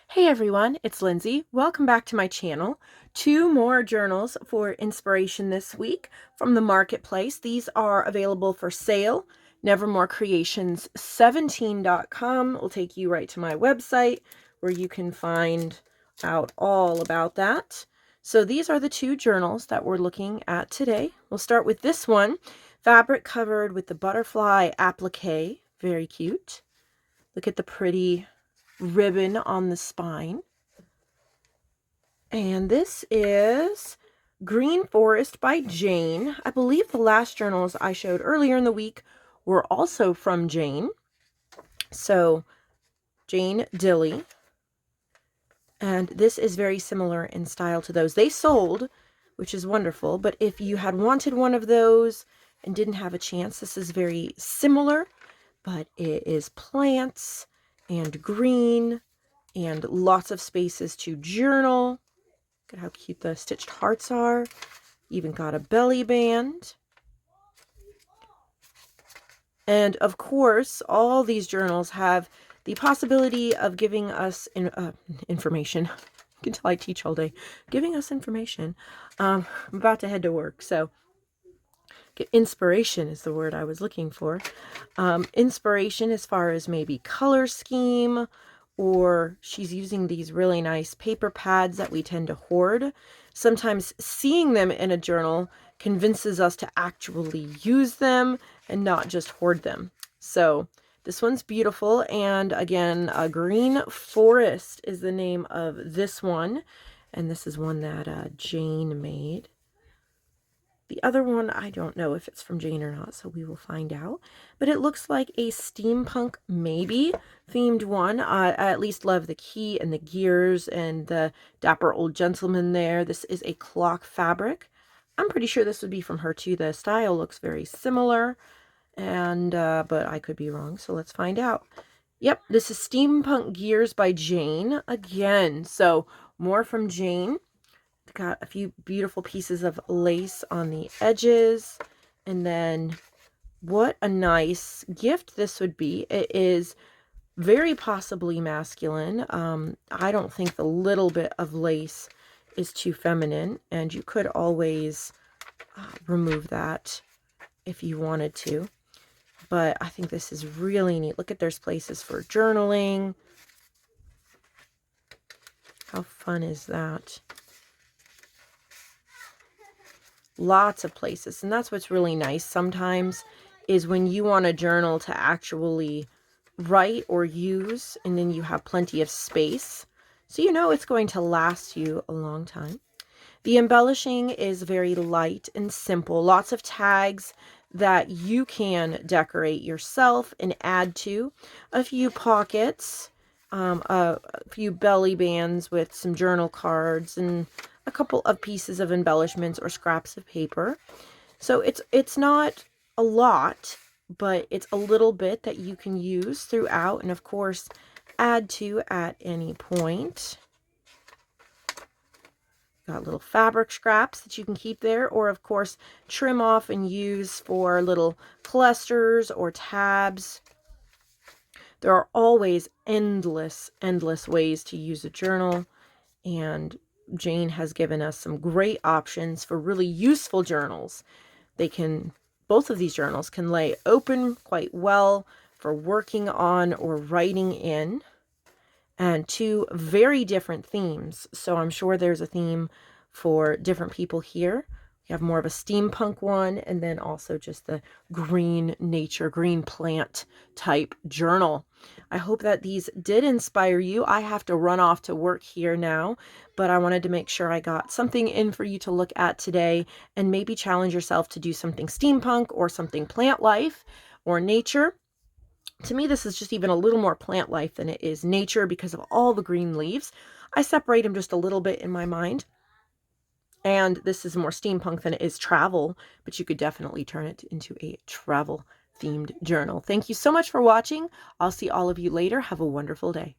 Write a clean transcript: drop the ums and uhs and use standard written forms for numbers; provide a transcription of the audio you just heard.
Hey everyone, it's Lindsay. Welcome back to my channel. Two more journals for inspiration this week from the marketplace. These are available for sale. Nevermore Creations 17.com will take you right to my website where you can find out all about that. So these are the two journals that we're looking at today. We'll start with this one, fabric covered with the butterfly applique. Very cute. Look at the pretty ribbon on the spine. And this is Green Forest by Jane. I believe the last journals I showed earlier in the week were also from Jane. So Jane Dilly. And this is very similar in style to those. They sold, which is wonderful. But if you had wanted one of those and didn't have a chance, this is very similar. But it is plants and green and lots of spaces to journal. Look at how cute the stitched hearts are. Even got a belly band. And of course, all these journals have the possibility of giving us information. You can tell I teach all day. Giving us information. I'm about to head to work, so inspiration is the word I was looking for. Inspiration as far as maybe color scheme, or she's using these really nice paper pads that we tend to hoard. Sometimes seeing them in a journal convinces us to actually use them and not just hoard them. So this one's beautiful. And again, Green Forest is the name of this one. And this is one that Jane made. The other one, I don't know if it's from Jane or not, so we will find out. But it looks like a steampunk, maybe, themed one. I at least love the key and the gears and the dapper old gentleman there. This is a clock fabric. I'm pretty sure this would be from her too. The style looks very similar, and but I could be wrong, so let's find out. Yep, this is Steampunk Gears by Jane again. So more from Jane. Got a few beautiful pieces of lace on the edges. And then what a nice gift this would be. It is very possibly masculine. I don't think the little bit of lace is too feminine. And you could always remove that if you wanted to. But I think this is really neat. Look at, there's places for journaling. How fun is that? Lots of places. And that's what's really nice sometimes, is when you want a journal to actually write or use, and then you have plenty of space, so you know it's going to last you a long time. The embellishing is very light and simple. Lots of tags that you can decorate yourself and add to. A few pockets, a few belly bands with some journal cards, and a couple of pieces of embellishments or scraps of paper. So it's not a lot, but it's a little bit that you can use throughout, and of course add to at any point. Got little fabric scraps that you can keep there, or of course trim off and use for little clusters or tabs. There are always endless ways to use a journal, and Jane has given us some great options for really useful journals. Both of these journals can lay open quite well for working on or writing in, and two very different themes. So I'm sure there's a theme for different people here. You have more of a steampunk one, and then also just the green nature, green plant type journal. I hope that these did inspire you. I have to run off to work here now, but I wanted to make sure I got something in for you to look at today, and maybe challenge yourself to do something steampunk or something plant life or nature. To me, this is just even a little more plant life than it is nature because of all the green leaves. I separate them just a little bit in my mind. And this is more steampunk than it is travel, but you could definitely turn it into a travel themed journal. Thank you so much for watching. I'll see all of you later. Have a wonderful day.